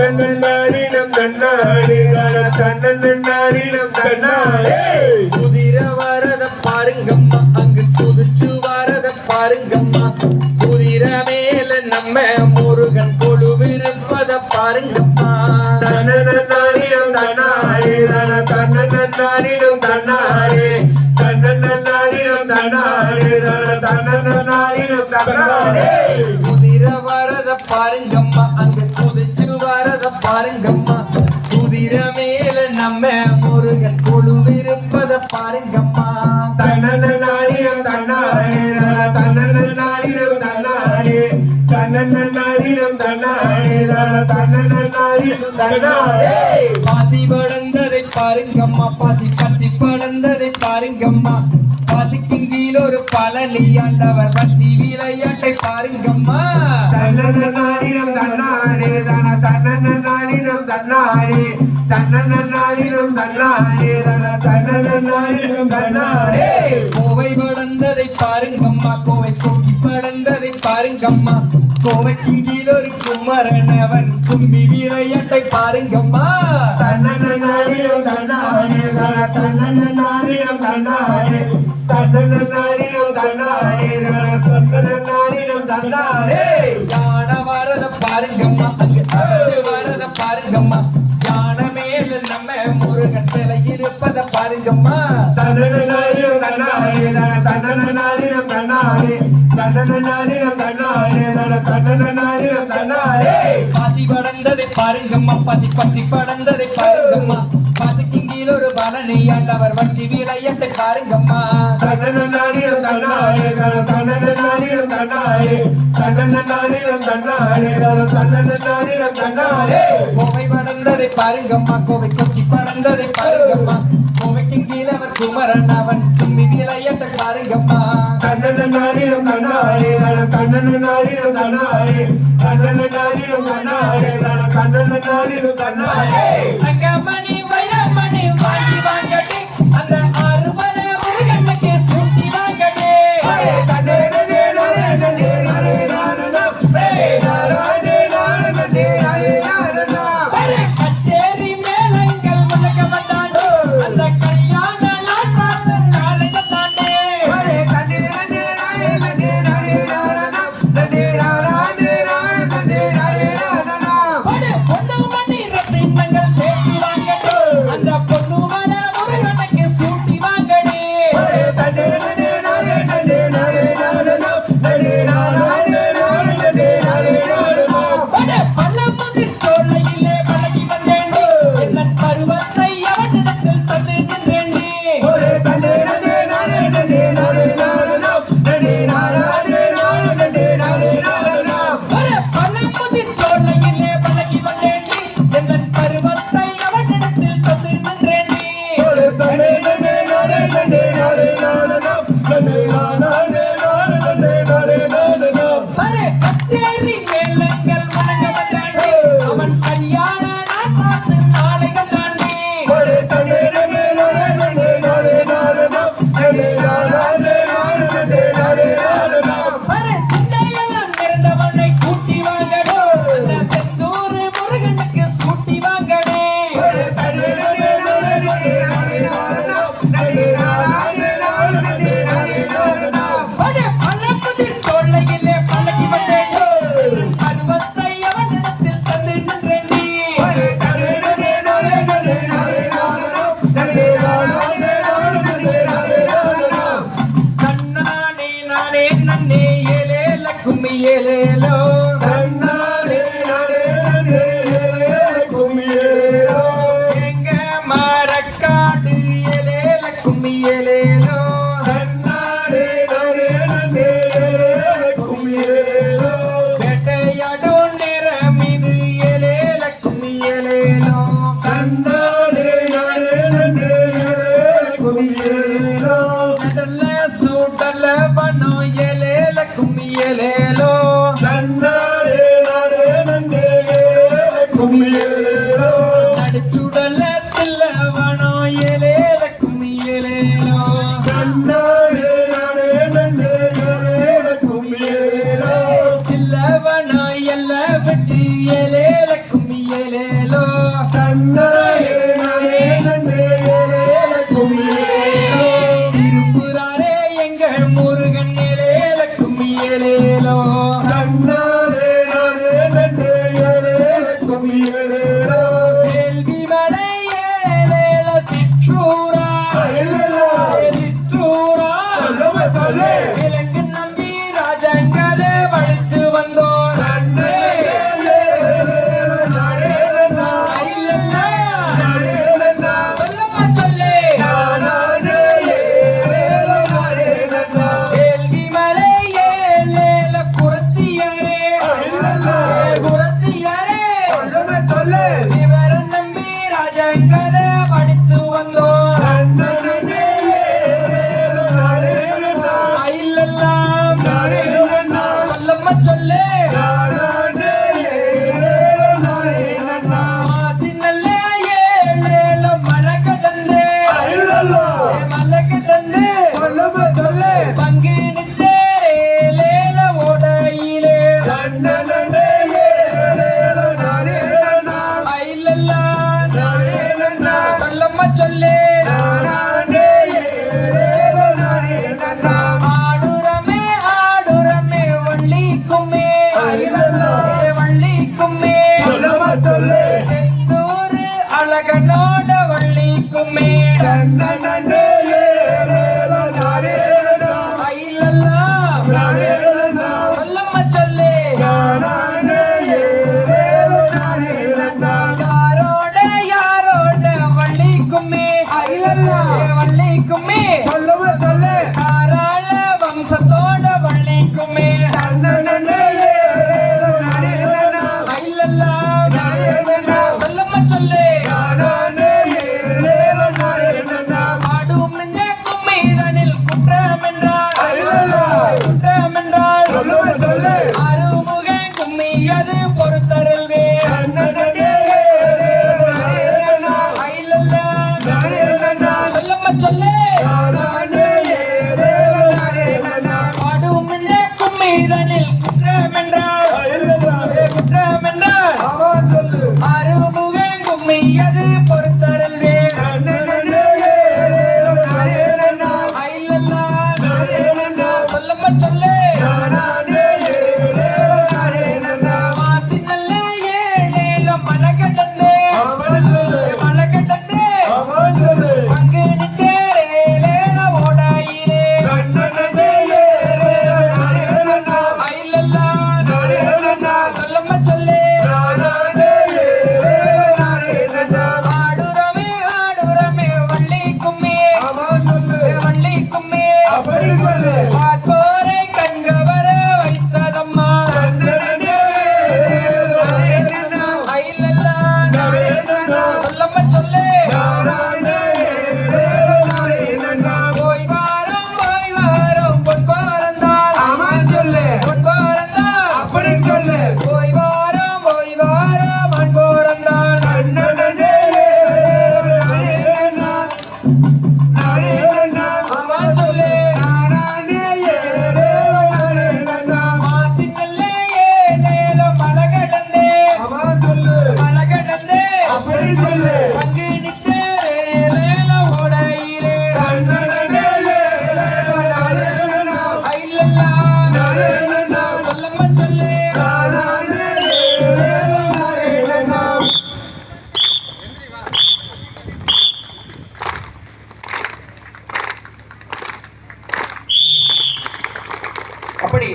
தன்னன்னாரினம் தன்னாரே தன்னன்னாரினம் தன்னாரே குதிரை வரத பாருங்கம்மா அங்கு குதிச்சு வரத பாருங்கம்மா குதிரை மேல நம்ம முருகன் கொழுவிருப்பத பாருங்கம்மா தன்னன்னாரினம் தன்னாரே தன்னன்னாரினம் தன்னாரே தன்னன்னாரினம் தன்னாரே தன்னன்னாரினம் தன்னாரே குதிரை வரத பாருங்கம்மா அங்கு குதிச்சு வரத பாருங்கம்மா குதிரை மேல நம்ம முருகன் கொழுவிருப்பத பாருங்கம்மா தன்னன்னாரினம் தன்னாரே தன்னன்னாரினம் தன்னாரே தன்னன்னாரினம் தன்னாரே தன்னன்னாரினம் தன்னாரே பாசி படந்ததை பாருங்கம்மா பாசி பட்டி படந்ததை பாருங்கம்மா பாசிக்கும் கீழ் ஒரு பழனி ஆண்டவர் பச்சி விளையாட்டை பாருங்கம்மா தன்னன்னாரினம் தன்னாரே தன்னன்னாரினம் தன்னாரே தன்னன்னாரினம் தன்னாரே தன்னன்னாரினம் தன்னாரே கோவை படந்ததை பாருங்கம்மா கோவை கொக்கி படந்ததை பாருங்கம்மா கோவைக்கு கீழ் ஒரு குமரன் அவன் கும்பி விளையாட்டை பாருங்கம்மா தன்னன்னாரினம் தன்னாரே தன்னன்னாரினம் தன்னாரே தன்னன்னாரினம் தன்னாரே தன்னன்னாரினம் தன்னாரே யானை வரத பாருங்கம்மா அங்கு வரத பாருங்கம்மா யானை மேல நம்ம முருகன் சிலை இருப்பத பாருங்கம்மா தன்னன்னாரினம் தன்னாரே தன்னன்னாரினம் தன்னாரே தன்னன்னாரினம் தன்னாரே தன்னன்னாரினம் தன்னாரே பாசி படந்ததை பாருங்கம்மா பாசி பசி படந்ததை பாருங்கம்மா பாசிக்கும் கீழ் ஒரு பலனை ஆண்டவர் வச்சி விளையாட்டை பாருங்கம்மா தன்னன்னாரினம் தன்னாரே தன்னன்னாரினம் தன்னாரே தன்னன்னாரினம் தன்னாரே தன்னன்னாரினம் தன்னாரே கோவை படந்ததை பாருங்கம்மா கோவை கொக்கி படந்ததை பாருங்கம்மா கோவைக்கும் கீழ் அவர் குமரன் அவன் கும்பி விளையாட்டை பாருங்கம்மா தன்னன்னாரினம் தன்னாரே தன்னன்னாரினம் தன்னாரே தன்னன்னாரினம் தன்னாரே தன்னன்னாரினம் தன்னாரே அங்கமணி வைரமணி வாங்கி வாங்கடி அந்த அறுபட முருகனுக்கு சுட்டி வாங்கடி கச்சேரி மேளங்கள் முழங்க வந்தாண்டு அந்த கல்யாண நாள் பார்த்து நாளைய தாண்டே பொண்ணு மணி ரத்தினங்கள் சேர்த்தி வாங்கடி அந்த பொண்ணு மன முருகனுக்கு சூட்டி வாங்கடி பள்ளமுதிர் சோலையிலே பழகி வந்தேண்டி என்ன பருவத்தை அவனிடத்தில் தந்து நின்றேண்டி பள்ளமுதிர் சோலையிலே பழகி வந்தேண்டி என்ன பருவத்தை அவனிடத்தில் தந்து நின்றேண்டி கச்சேரி மேளங்கள் வணங்க வந்தாண்டி அவன் கல்யாண நாள் பார்த்து நாளைய தாண்டி சிந்தையெல்லாம் நிறைந்தவனை கூட்டி வாங்கடோ செந்தூர் முருகனுக்கு சூட்டி வாங்கடே பள்ளமுதிர் சோலையிலே பழகி வந்தேண்டோ பருவத்தை அவனிடத்தில் தந்து நின்றேண்டி தன்னானே நானே நன்னே ஏலேல கும்மி ஏலேலோ எங்க மரக்காடு ஏலேல கும்மி ஏலேலோ வேட்டையாடோ நேரம் இது ஏலேல கும்மி ஏலேலோ கடல்ல சூடல வனோ ஏலேல கும்மி ஏலேலோ நடுச்சுடல தில்லவனோ ஏலேல கும்மி ஏலேலோ தில்லவனோ எல்ல வெட்டி ஏலேல கும்மி ஏலேலோ சொல்லு விலங்கு நம்பி ராஜங்கதை வளர்த்து வந்தோம் ஐயல்லா சொல்லம்மா சொல்லு கேள்வி மலை ஏலேல குரத்தியாரே குரத்தியாரே சொல்லு விவரம் நம்பி ராஜங்கதை படித்து வந்தோம் ஐயல்லாம் சொல்லம்மா சொல்லு மாசி நல்ல ஏலேல மலை கடந்து பங்கு நித்தேலேல ஓடையிலே ஐயல்லாம் சொல்லம்மா சொல்லு ஆடுறமே ஆடுறமே வள்ளிக்குமே வள்ளிக்குமே செந்தூர் அழகனோட வள்ளிக்குமே ஐயல்லாம் சொல்லம்மா சொல்லு யாரோட யாரோட வள்ளிக்குமே வள்ளிக்குமே தாராள வம்சத்தோட வள்ளிக்குமே ஐயல்லாம் சொல்லம்மா சொல்லு ஆடும் நெஞ்ச கும்மிதனில் குற்றமென்றால் குற்றமென்றால் அருமுகன் கும்மியது பொறுத்தருள்வே ஐயல்லாம் சொல்லம்மா சொல்லு ஆடும் நெஞ்ச கும்மிதனில் குற்றமென்றால் குற்றமென்றால் அருமுகன் கும்மியது பொறுத்தருள்வே ஐயல்லாம் சொல்லம்மா சொல்லு மாசி நல்ல ஏழேலம் மலை கடந்து அங்கு நிச்சேரேலேல ஓடாயிலே ஐயல்லாம் சொல்லம்மா சொல்லு ஆடுறமே ஆடுறமே வள்ளிக்குமே வள்ளிக்குமே பார்ப்போரை கண்கவர வைத்ததம்மா ஐயல்லாம் சொல்லம்மா சொல்லு போய் வாரம் பொன் பாரந்தால் பொன் பாரந்தால் போய் வாரம் மண் போரந்தால் சொல்லு மாசி நல்ல ஏழேலம் மலை கடந்து பங்கு நிச்சேரேலேல ஓடையிலே ஐயல்லாம் சொல்லம்மா சொல்லு அப்படி